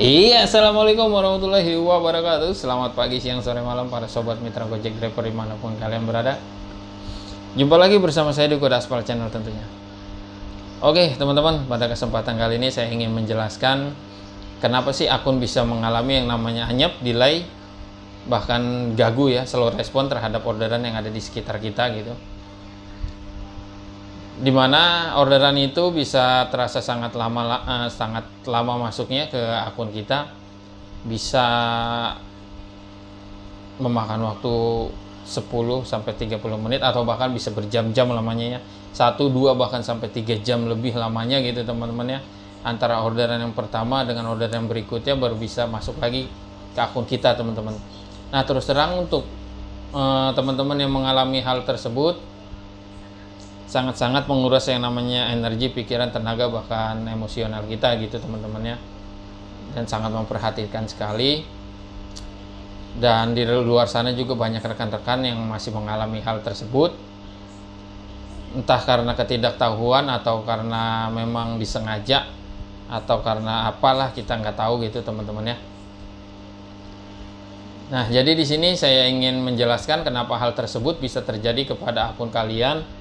Iya, assalamualaikum warahmatullahi wabarakatuh. Selamat pagi, siang, sore, malam para sobat mitra Gojek Driver dimanapun kalian berada. Jumpa lagi bersama saya di Kode Aspal Channel tentunya. Oke teman-teman, pada kesempatan kali ini saya ingin menjelaskan kenapa sih akun bisa mengalami yang namanya anyep, delay, bahkan gagu ya, slow respon terhadap orderan yang ada di sekitar kita gitu. Dimana orderan itu bisa terasa sangat lama masuknya ke akun kita, bisa memakan waktu 10 sampai 30 menit atau bahkan bisa berjam-jam lamanya ya, 1, 2 bahkan sampai 3 jam lebih lamanya gitu teman-teman ya, antara orderan yang pertama dengan orderan yang berikutnya baru bisa masuk lagi ke akun kita teman-teman. Nah terus terang untuk teman-teman yang mengalami hal tersebut, sangat-sangat menguras yang namanya energi, pikiran, tenaga, bahkan emosional kita gitu teman-teman ya, dan sangat memperhatikan sekali. Dan di luar sana juga banyak rekan-rekan yang masih mengalami hal tersebut, entah karena ketidaktahuan atau karena memang disengaja atau karena apalah, kita nggak tahu gitu teman-teman ya. Nah jadi di sini saya ingin menjelaskan kenapa hal tersebut bisa terjadi kepada akun kalian.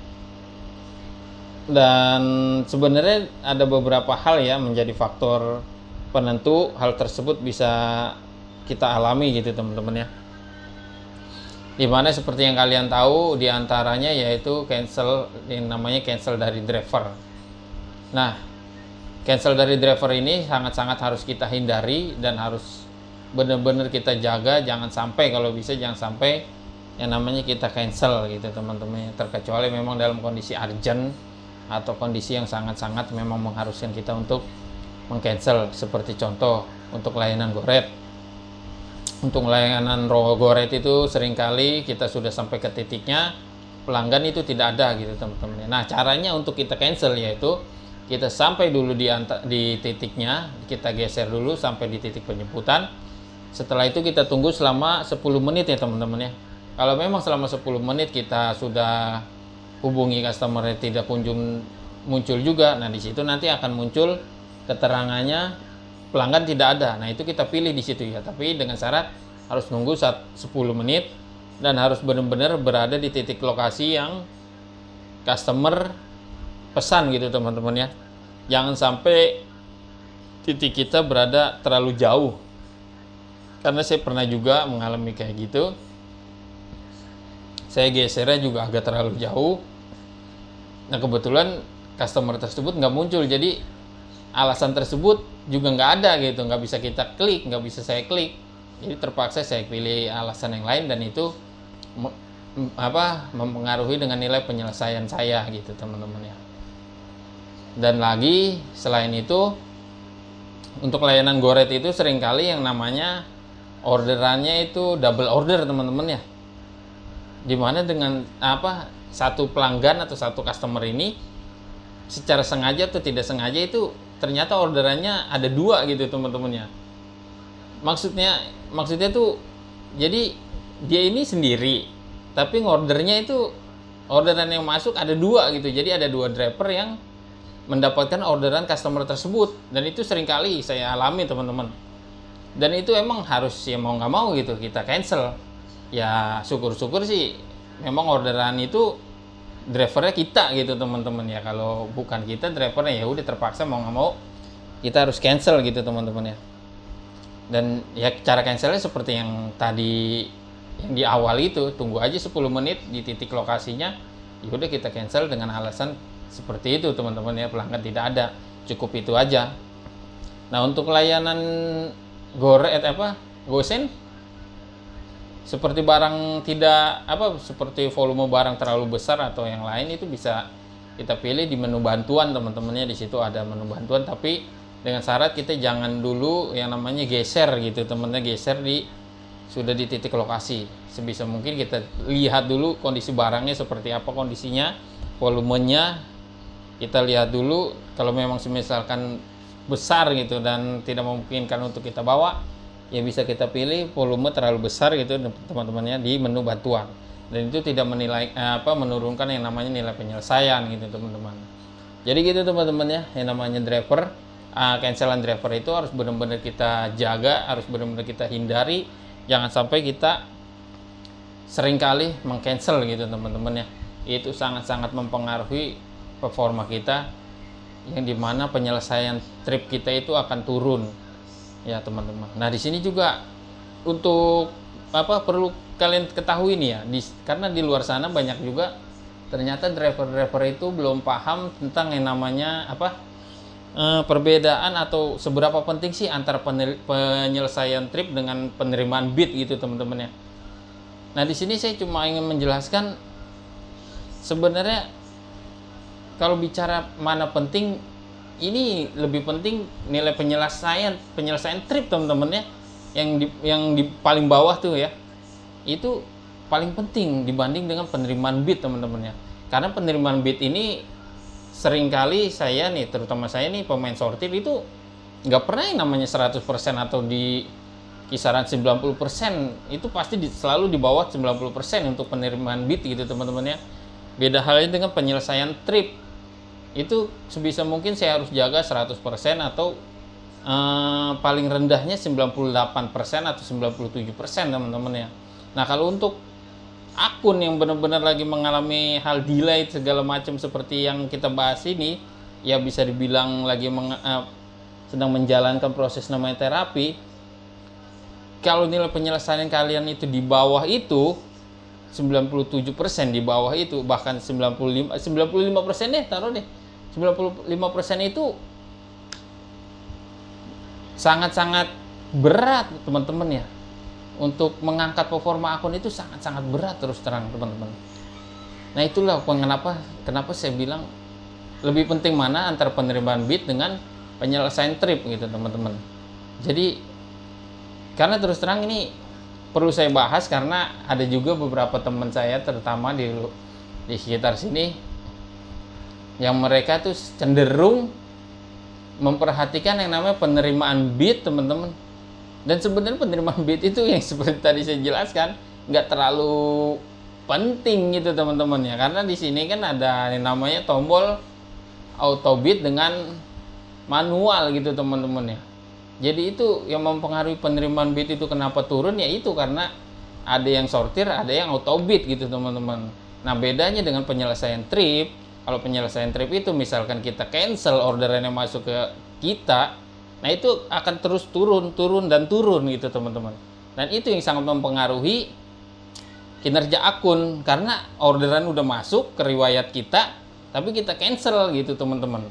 Dan sebenarnya ada beberapa hal ya menjadi faktor penentu hal tersebut bisa kita alami gitu teman-teman ya. Dimana seperti yang kalian tahu diantaranya yaitu cancel, yang namanya cancel dari driver. Nah cancel dari driver ini sangat-sangat harus kita hindari dan harus benar-benar kita jaga, jangan sampai, kalau bisa jangan sampai yang namanya kita cancel gitu teman-teman, terkecuali memang dalam kondisi urgent atau kondisi yang sangat-sangat memang mengharuskan kita untuk meng-cancel. Seperti contoh untuk layanan Goret. Untuk layanan Goret itu seringkali kita sudah sampai ke titiknya, pelanggan itu tidak ada gitu teman-teman. Nah caranya untuk kita cancel yaitu kita sampai dulu di titiknya, kita geser dulu sampai di titik penjemputan. Setelah itu kita tunggu selama 10 menit ya teman-teman ya. Kalau memang selama 10 menit kita sudah hubungi customer tidak kunjung muncul juga, nah di situ nanti akan muncul keterangannya pelanggan tidak ada. Nah itu kita pilih di situ ya, tapi dengan syarat harus nunggu 10 menit dan harus benar-benar berada di titik lokasi yang customer pesan gitu teman-teman ya. Jangan sampai titik kita berada terlalu jauh, karena saya pernah juga mengalami kayak gitu. Saya gesernya juga agak terlalu jauh. Nah kebetulan customer tersebut nggak muncul, jadi alasan tersebut juga nggak ada gitu, nggak bisa kita klik, nggak bisa saya klik. Jadi terpaksa saya pilih alasan yang lain, dan itu mempengaruhi dengan nilai penyelesaian saya gitu teman-teman ya. Dan lagi selain itu, untuk layanan Goret itu seringkali yang namanya orderannya itu double order teman-teman ya, dimana dengan satu pelanggan atau satu customer ini secara sengaja atau tidak sengaja itu ternyata orderannya ada 2 gitu teman-teman ya. Maksudnya tuh jadi dia ini sendiri tapi ngordernya itu orderan yang masuk ada 2 gitu, jadi ada 2 driver yang mendapatkan orderan customer tersebut, dan itu seringkali saya alami teman-teman. Dan itu emang harus ya mau nggak mau gitu kita cancel. Ya syukur-syukur sih memang orderan itu drivernya kita gitu teman-teman ya. Kalau bukan kita drivernya, ya udah terpaksa mau nggak mau kita harus cancel gitu teman-teman ya. Dan ya cara cancelnya seperti yang tadi yang di awal itu, tunggu aja 10 menit di titik lokasinya, ya udah kita cancel dengan alasan seperti itu teman-teman ya, pelanggan tidak ada, cukup itu aja. Nah untuk layanan Gosen, seperti barang tidak seperti volume barang terlalu besar atau yang lain, itu bisa kita pilih di menu bantuan teman-temannya. Di situ ada menu bantuan, tapi dengan syarat kita jangan dulu yang namanya geser gitu teman-teman, geser sudah di titik lokasi. Sebisa mungkin kita lihat dulu kondisi barangnya seperti apa kondisinya, volumenya kita lihat dulu. Kalau memang misalkan besar gitu dan tidak memungkinkan untuk kita bawa, ya bisa kita pilih volume terlalu besar gitu teman-temannya di menu bantuan, dan itu tidak menurunkan yang namanya nilai penyelesaian gitu teman-teman. Jadi gitu teman-teman ya, yang namanya driver cancelan driver itu harus benar-benar kita jaga, harus benar-benar kita hindari, jangan sampai kita seringkali meng-cancel gitu teman-teman ya. Itu sangat-sangat mempengaruhi performa kita, yang dimana penyelesaian trip kita itu akan turun ya teman-teman. Nah di sini juga untuk perlu kalian ketahui nih ya, karena di luar sana banyak juga ternyata driver-driver itu belum paham tentang yang namanya perbedaan atau seberapa penting sih antara penyelesaian trip dengan penerimaan bid gitu teman-teman ya. Nah di sini saya cuma ingin menjelaskan sebenarnya kalau bicara mana penting, ini lebih penting nilai penyelesaian trip teman-teman ya, yang di paling bawah tuh ya, itu paling penting dibanding dengan penerimaan bid teman-teman ya. Karena penerimaan bid ini seringkali saya nih, terutama saya nih pemain sortir itu nggak pernah yang namanya 100% atau di kisaran 90%, itu pasti selalu di bawah 90% untuk penerimaan bid gitu teman-teman ya. Beda halnya dengan penyelesaian trip, itu sebisa mungkin saya harus jaga 100% atau paling rendahnya 98% atau 97% teman-teman ya. Nah kalau untuk akun yang benar-benar lagi mengalami hal delay segala macam seperti yang kita bahas ini, ya bisa dibilang lagi sedang menjalankan proses namanya terapi. Kalau nilai penyelesaian kalian itu di bawah itu 97%, di bawah itu bahkan 95% deh, taruh deh 95% itu sangat-sangat berat teman-teman ya. Untuk mengangkat performa akun itu sangat-sangat berat terus terang teman-teman. Nah itulah kenapa saya bilang lebih penting mana antara penerimaan bid dengan penyelesaian trip gitu teman-teman. Jadi karena terus terang ini perlu saya bahas karena ada juga beberapa teman saya terutama di sekitar sini yang mereka tuh cenderung memperhatikan yang namanya penerimaan bid teman-teman. Dan sebenarnya penerimaan bid itu yang seperti tadi saya jelaskan nggak terlalu penting gitu teman-teman ya, karena di sini kan ada yang namanya tombol auto bid dengan manual gitu teman-teman ya. Jadi itu yang mempengaruhi penerimaan bid itu kenapa turun ya, itu karena ada yang sortir, ada yang auto bid gitu teman-teman. Nah bedanya dengan penyelesaian trip, kalau penyelesaian trip itu misalkan kita cancel orderan yang masuk ke kita, nah itu akan terus turun gitu teman-teman. Dan itu yang sangat mempengaruhi kinerja akun, karena orderan udah masuk ke riwayat kita tapi kita cancel gitu teman-teman.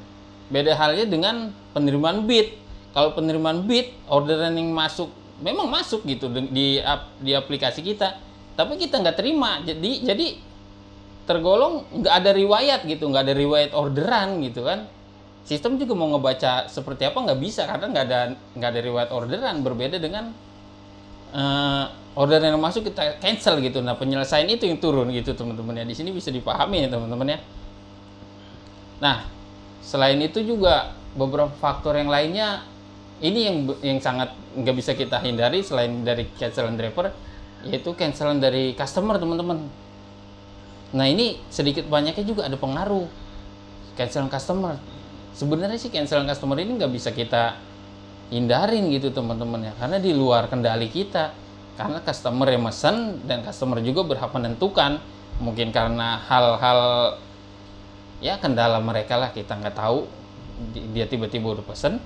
Beda halnya dengan penerimaan bid. Kalau penerimaan bid, orderan yang masuk memang masuk gitu di aplikasi kita, tapi kita nggak terima, jadi tergolong nggak ada riwayat gitu, nggak ada riwayat orderan gitu kan. Sistem juga mau ngebaca seperti apa nggak bisa karena nggak ada riwayat orderan. Berbeda dengan orderan yang masuk kita cancel gitu. Nah penyelesaian itu yang turun gitu teman-teman ya. Di sini bisa dipahami ya teman-teman ya. Nah selain itu juga beberapa faktor yang lainnya ini yang sangat nggak bisa kita hindari selain dari cancelan driver, yaitu cancelan dari customer teman-teman. Nah ini sedikit banyaknya juga ada pengaruh cancelan customer. Sebenarnya sih cancelan customer ini nggak bisa kita hindarin gitu teman-teman ya, karena di luar kendali kita. Karena customer yang mesen dan customer juga berhak menentukan. Mungkin karena hal-hal ya kendala mereka lah, kita nggak tahu. Dia tiba-tiba udah pesen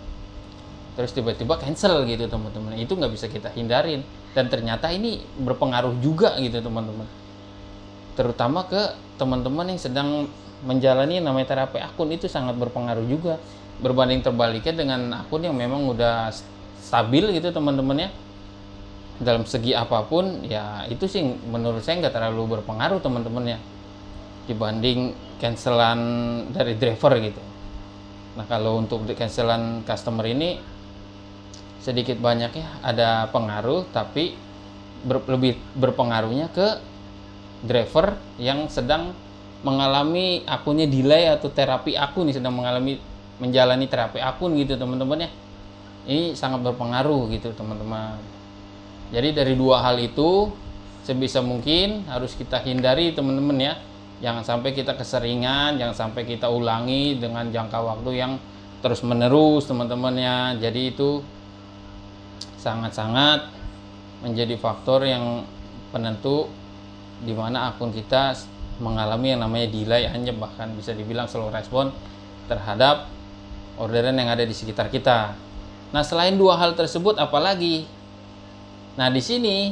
terus tiba-tiba cancel gitu teman-teman. Itu nggak bisa kita hindarin, dan ternyata ini berpengaruh juga gitu teman-teman, terutama ke teman-teman yang sedang menjalani namanya terapi akun. Itu sangat berpengaruh juga, berbanding terbaliknya dengan akun yang memang udah stabil gitu teman-teman ya. Dalam segi apapun ya itu sih menurut saya nggak terlalu berpengaruh teman-teman ya, dibanding cancelan dari driver gitu. Nah kalau untuk cancelan customer ini sedikit banyaknya ada pengaruh, tapi lebih berpengaruhnya ke driver yang sedang mengalami akunnya delay atau terapi akun, sedang menjalani terapi akun gitu teman-teman ya. Ini sangat berpengaruh gitu teman-teman. Jadi dari dua hal itu sebisa mungkin harus kita hindari teman-teman ya. Jangan sampai kita keseringan, jangan sampai kita ulangi dengan jangka waktu yang terus menerus teman-temannya. Jadi itu sangat-sangat menjadi faktor yang penentu di mana akun kita mengalami yang namanya delay, hanya bahkan bisa dibilang slow respon terhadap orderan yang ada di sekitar kita. Nah, selain dua hal tersebut apalagi? Nah, di sini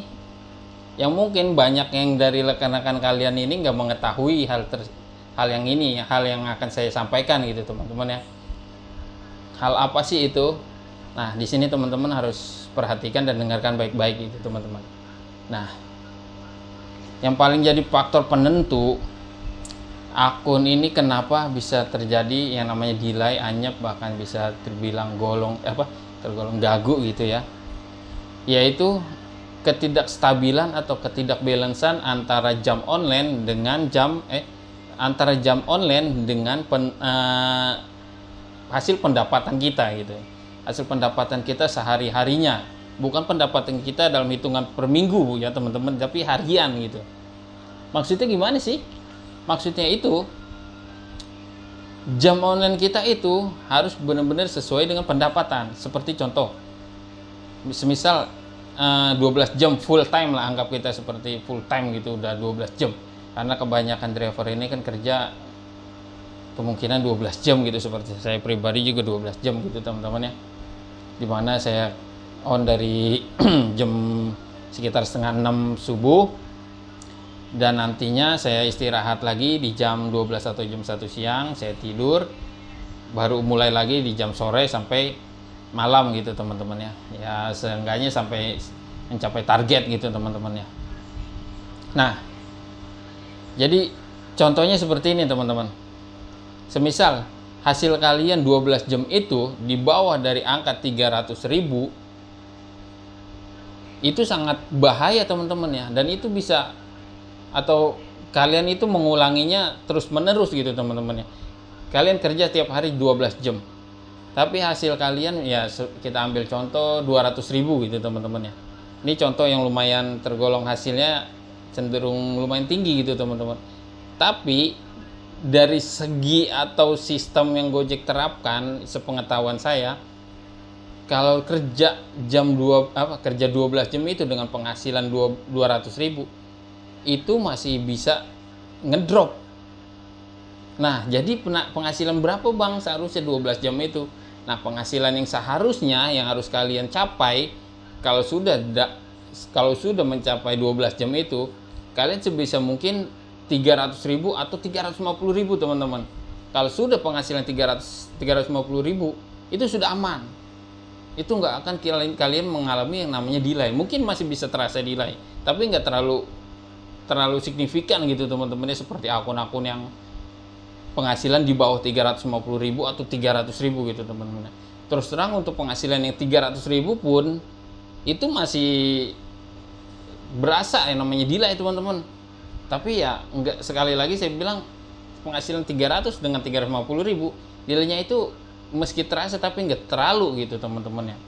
yang mungkin banyak yang dari rekan-rekan kalian ini nggak mengetahui hal yang ini, hal yang akan saya sampaikan gitu teman-teman ya. Hal apa sih itu? Nah, di sini teman-teman harus perhatikan dan dengarkan baik-baik gitu teman-teman. Nah, yang paling jadi faktor penentu akun ini kenapa bisa terjadi yang namanya delay, anyep, bahkan bisa terbilang tergolong gagu gitu ya, yaitu ketidakstabilan atau ketidakbalansan antara jam online dengan hasil pendapatan kita gitu. Hasil pendapatan kita sehari-harinya, bukan pendapatan kita dalam hitungan per minggu ya teman-teman, tapi harian gitu. Maksudnya gimana sih? Maksudnya itu jam online kita itu harus benar-benar sesuai dengan pendapatan. Seperti contoh, semisal 12 jam full time lah, anggap kita seperti full time gitu, udah 12 jam. Karena kebanyakan driver ini kan kerja kemungkinan 12 jam gitu, seperti saya pribadi juga 12 jam gitu teman-teman ya. Dimana saya on dari jam sekitar setengah 6 subuh, dan nantinya saya istirahat lagi di jam 12 atau jam 1 siang, saya tidur, baru mulai lagi di jam sore sampai malam gitu teman-teman ya. Ya seenggaknya sampai mencapai target gitu teman-teman ya. Nah, jadi contohnya seperti ini teman-teman. Semisal hasil kalian 12 jam itu di bawah dari angka 300.000, itu sangat bahaya teman-teman ya. Dan itu bisa, atau kalian itu mengulanginya terus menerus gitu teman-teman ya. Kalian kerja tiap hari 12 jam, tapi hasil kalian ya kita ambil contoh 200.000 gitu teman-teman ya. Ini contoh yang lumayan tergolong hasilnya cenderung lumayan tinggi gitu teman-teman. Tapi dari segi atau sistem yang Gojek terapkan, sepengetahuan saya, kalau kerja kerja 12 jam itu dengan penghasilan 200.000, itu masih bisa ngedrop. Nah, jadi penghasilan berapa bang seharusnya 12 jam itu? Nah, penghasilan yang seharusnya yang harus kalian capai kalau sudah mencapai 12 jam itu, kalian sebisa mungkin 300.000 atau 350.000 teman-teman. Kalau sudah penghasilan 350.000, itu sudah aman. Itu nggak akan kalian mengalami yang namanya delay. Mungkin masih bisa terasa delay, tapi nggak terlalu signifikan gitu teman-teman ya, seperti akun-akun yang penghasilan di bawah 350.000 atau 300.000 gitu teman-teman. Terus terang untuk penghasilan yang 300.000 pun itu masih berasa yang namanya delay teman-teman. Tapi ya enggak, sekali lagi saya bilang penghasilan 300 dengan 350.000, delaynya itu meski terasa tapi enggak terlalu gitu teman-teman ya.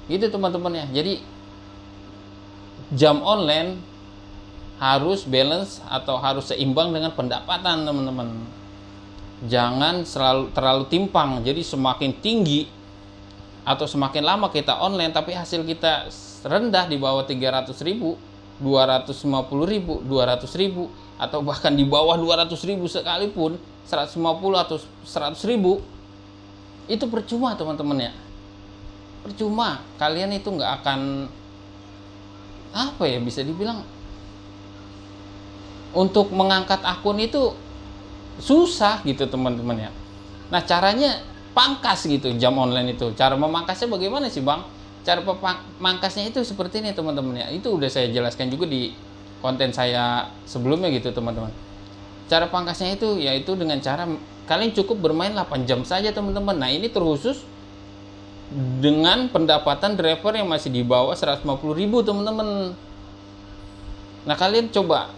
Gitu teman-teman ya. Jadi jam online harus balance atau harus seimbang dengan pendapatan teman-teman. Jangan terlalu timpang. Jadi semakin tinggi atau semakin lama kita online tapi hasil kita rendah di bawah 300.000, 250.000, 200.000, atau bahkan di bawah 200.000 sekalipun, 150 atau 100.000, itu percuma teman-teman ya. Percuma, kalian itu nggak akan bisa dibilang, untuk mengangkat akun itu susah gitu teman-teman ya. Nah, caranya pangkas gitu jam online itu. Cara memangkasnya bagaimana sih bang? Cara memangkasnya itu seperti ini teman-teman ya. Itu udah saya jelaskan juga di konten saya sebelumnya gitu teman-teman. Cara pangkasnya itu yaitu dengan cara kalian cukup bermain 8 jam saja teman-teman. Nah, ini terkhusus dengan pendapatan driver yang masih di bawah 150.000 teman-teman. Nah, kalian coba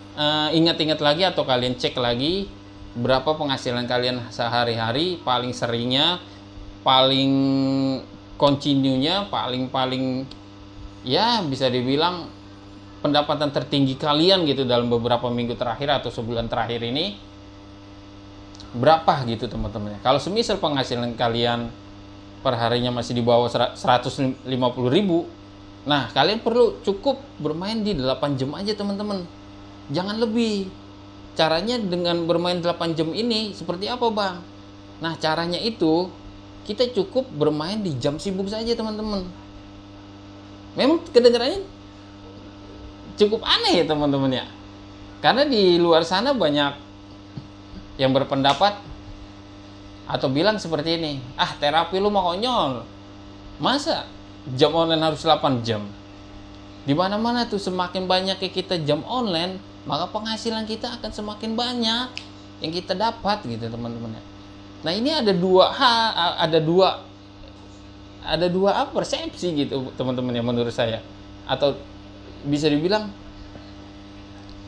ingat-ingat lagi atau kalian cek lagi berapa penghasilan kalian sehari-hari, paling seringnya, paling continue-nya, paling ya bisa dibilang pendapatan tertinggi kalian gitu dalam beberapa minggu terakhir atau sebulan terakhir ini berapa gitu teman-teman. Kalau semisal penghasilan kalian perharinya masih di bawah 150.000. Nah, kalian perlu cukup bermain di 8 jam aja teman-teman, jangan lebih. Caranya dengan bermain 8 jam ini seperti apa bang? Nah, caranya itu kita cukup bermain di jam sibuk saja teman-teman. Memang kedengarannya cukup aneh ya teman-teman ya, karena di luar sana banyak yang berpendapat atau bilang seperti ini, terapi lu mah konyol, masa jam online harus 8 jam? Dimana-mana tuh semakin banyak kita jam online, maka penghasilan kita akan semakin banyak yang kita dapat gitu teman-teman. Nah, ini ada dua hal, ada dua persepsi gitu teman-teman yang menurut saya, atau bisa dibilang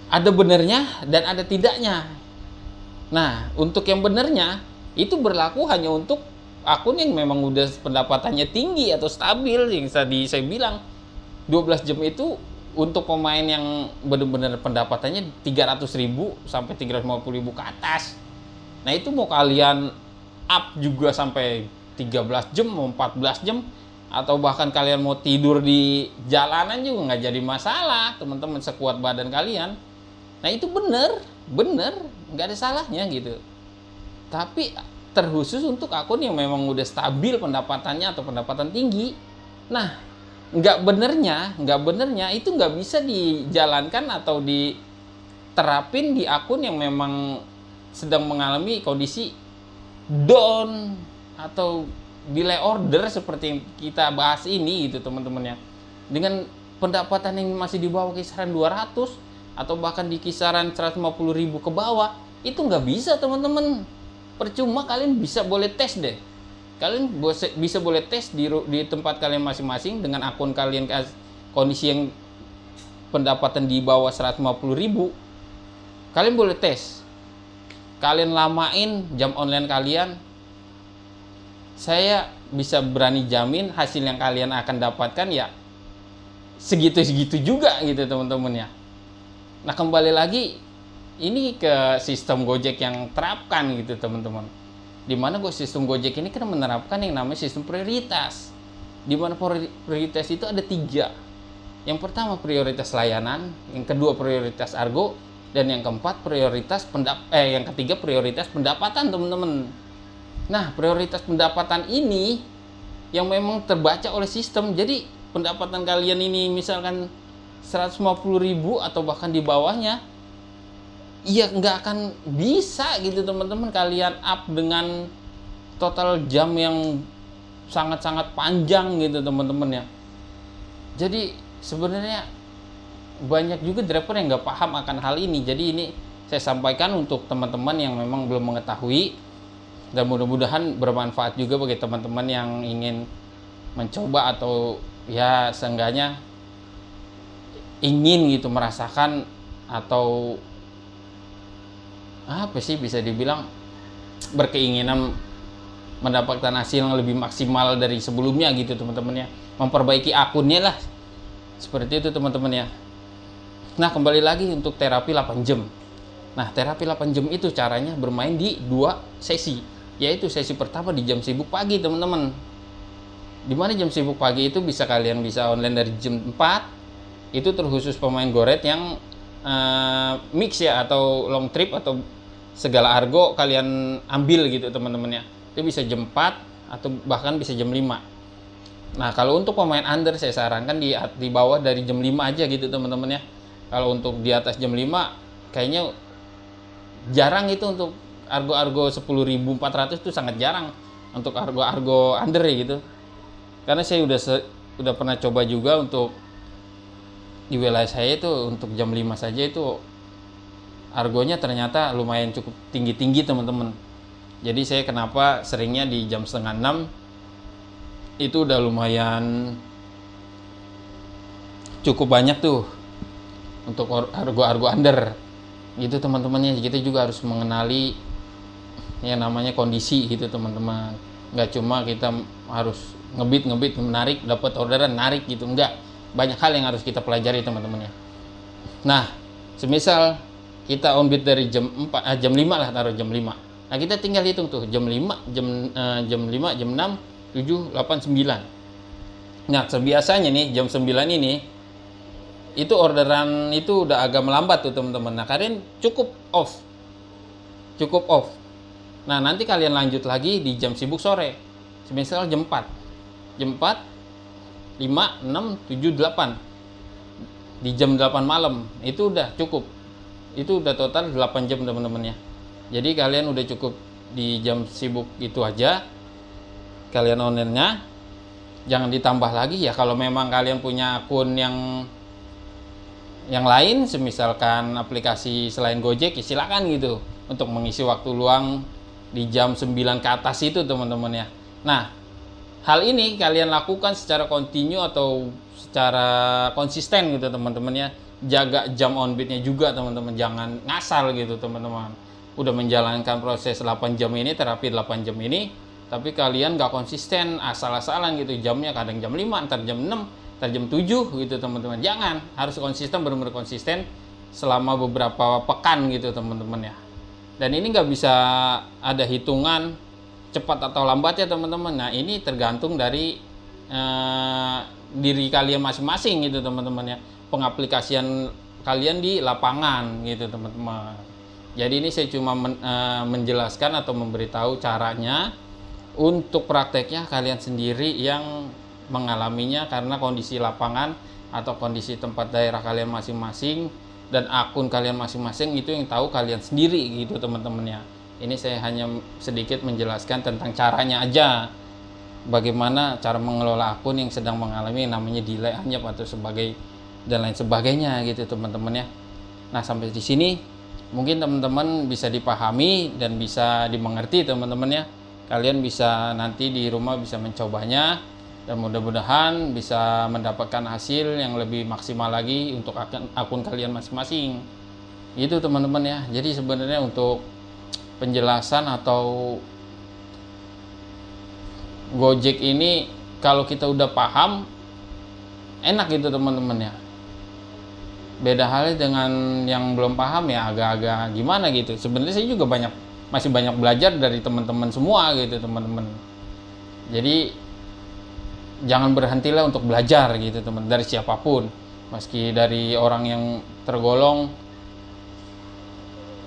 ada benernya dan ada tidaknya. Nah, untuk yang benernya itu berlaku hanya untuk akun yang memang udah pendapatannya tinggi atau stabil, yang tadi saya bilang 12 jam itu untuk pemain yang benar-benar pendapatannya 300.000 sampai 350.000 ke atas. Nah, itu mau kalian up juga sampai 13 jam, mau 14 jam, atau bahkan kalian mau tidur di jalanan juga nggak jadi masalah teman-teman, sekuat badan kalian. Nah, itu bener, nggak ada salahnya gitu. Tapi terkhusus untuk akun yang memang udah stabil pendapatannya atau pendapatan tinggi. Nah, nggak benernya itu nggak bisa dijalankan atau diterapin di akun yang memang sedang mengalami kondisi down atau delay order seperti yang kita bahas ini gitu teman-teman ya. Dengan pendapatan yang masih di bawah kisaran 200 atau bahkan di kisaran 150.000 ke bawah, itu nggak bisa teman-teman. Percuma, kalian bisa boleh tes deh. Kalian bisa boleh tes di tempat kalian masing-masing dengan akun kalian kondisi yang pendapatan di bawah 150.000. Kalian boleh tes. Kalian lamain jam online kalian. Saya bisa berani jamin hasil yang kalian akan dapatkan ya segitu-segitu juga gitu teman-teman ya. Nah, kembali lagi ini ke sistem Gojek yang terapkan gitu teman-teman. Dimana sistem Gojek ini kan menerapkan yang namanya sistem prioritas. Dimana prioritas itu ada 3. Yang pertama prioritas layanan, yang kedua prioritas argo, dan yang keempat yang ketiga prioritas pendapatan teman-teman. Nah, prioritas pendapatan ini yang memang terbaca oleh sistem. Jadi pendapatan kalian ini misalkan 150.000 atau bahkan di bawahnya, ya nggak akan bisa gitu teman-teman kalian up dengan total jam yang sangat-sangat panjang gitu teman-teman ya. Jadi sebenarnya banyak juga driver yang nggak paham akan hal ini. Jadi ini saya sampaikan untuk teman-teman yang memang belum mengetahui, dan mudah-mudahan bermanfaat juga bagi teman-teman yang ingin mencoba atau ya seenggaknya ingin gitu merasakan atau apa sih bisa dibilang berkeinginan mendapatkan hasil yang lebih maksimal dari sebelumnya gitu teman-teman ya, memperbaiki akunnya lah seperti itu teman-teman ya. Nah, kembali lagi untuk terapi 8 jam. Nah, terapi 8 jam itu caranya bermain di 2 sesi, yaitu sesi pertama di jam sibuk pagi teman-teman. Dimana jam sibuk pagi itu kalian bisa online dari jam 4, itu terkhusus pemain goret yang mix ya, atau long trip atau segala argo kalian ambil gitu teman-teman ya. Itu bisa jam 4 atau bahkan bisa jam 5. Nah, kalau untuk pemain under saya sarankan di bawah dari jam 5 aja gitu teman-teman ya. Kalau untuk di atas jam 5 kayaknya jarang itu untuk argo-argo 10.400 itu sangat jarang untuk argo-argo under ya gitu. Karena saya udah pernah coba juga untuk di wilayah saya itu untuk jam 5 saja itu argonya ternyata lumayan cukup tinggi-tinggi teman-teman. Jadi saya kenapa seringnya di jam setengah 6 itu udah lumayan cukup banyak tuh untuk argo-argo under gitu teman-temannya. Kita juga harus mengenali yang namanya kondisi gitu teman-teman. Nggak cuma kita harus ngebit menarik, dapat orderan narik gitu, enggak. Banyak hal yang harus kita pelajari teman-temannya. Nah, semisal kita on bid dari jam 5 lah, taruh jam 5. Nah, kita tinggal hitung tuh jam 5, jam 6 7, 8, 9. Nah, sebiasanya nih jam 9 ini itu orderan itu udah agak melambat tuh teman-teman. Nah, kalian cukup off. Cukup off. Nah, nanti kalian lanjut lagi di jam sibuk sore. Semisal jam 4. Jam 4, 5, 6, 7, 8. Di jam 8 malam itu udah cukup. Itu udah total 8 jam teman-teman ya. Jadi kalian udah cukup di jam sibuk itu aja. Kalian online-nya jangan ditambah lagi ya. Kalau memang kalian punya akun yang lain, semisalkan aplikasi selain Gojek, ya silakan gitu untuk mengisi waktu luang di jam 9 ke atas itu teman-teman ya. Nah, hal ini kalian lakukan secara kontinu atau secara konsisten gitu teman-teman ya. Jaga jam on beat-nya juga teman-teman, jangan ngasal gitu teman-teman. Udah menjalankan proses 8 jam ini, terapi 8 jam ini, tapi kalian nggak konsisten, asal-asalan gitu jamnya, kadang jam 5, ntar jam 6, ntar jam 7 gitu teman-teman. Jangan, harus konsisten, benar-benar konsisten selama beberapa pekan gitu teman-teman ya. Dan ini nggak bisa ada hitungan cepat atau lambat ya teman-teman. Nah, ini tergantung dari diri kalian masing-masing gitu teman-teman ya, pengaplikasian kalian di lapangan gitu teman-teman. Jadi ini saya cuma menjelaskan atau memberitahu caranya. Untuk prakteknya kalian sendiri yang mengalaminya, karena kondisi lapangan atau kondisi tempat daerah kalian masing-masing dan akun kalian masing-masing itu yang tahu kalian sendiri gitu teman-teman ya. Ini saya hanya sedikit menjelaskan tentang caranya aja, bagaimana cara mengelola akun yang sedang mengalami namanya delay, anyap atau sebagai dan lain sebagainya gitu teman-teman ya. Nah, sampai di sini mungkin teman-teman bisa dipahami dan bisa dimengerti teman-teman ya. Kalian bisa nanti di rumah bisa mencobanya dan mudah-mudahan bisa mendapatkan hasil yang lebih maksimal lagi untuk akun kalian masing-masing. Itu teman-teman ya. Jadi sebenarnya untuk penjelasan atau Gojek ini kalau kita udah paham enak gitu teman-teman ya. Beda halnya dengan yang belum paham ya, agak-agak gimana gitu. Sebenarnya saya juga masih banyak belajar dari teman-teman semua gitu teman-teman. Jadi jangan berhentilah untuk belajar gitu teman, dari siapapun, meski dari orang yang tergolong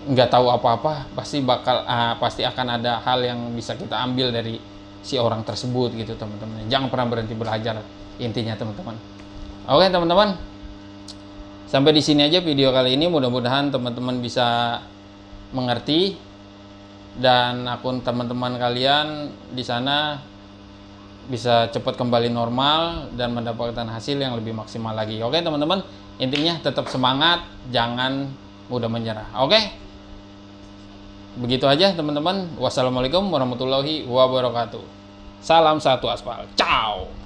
nggak tahu apa-apa, pasti akan ada hal yang bisa kita ambil dari si orang tersebut gitu teman-teman. Jangan pernah berhenti belajar intinya teman-teman. Oke teman-teman, sampai di sini aja video kali ini. Mudah-mudahan teman-teman bisa mengerti dan akun teman-teman kalian di sana bisa cepat kembali normal dan mendapatkan hasil yang lebih maksimal lagi. Oke teman-teman, intinya tetap semangat, jangan mudah menyerah. Oke, begitu aja teman-teman. Wassalamualaikum warahmatullahi wabarakatuh. Salam satu aspal. Ciao.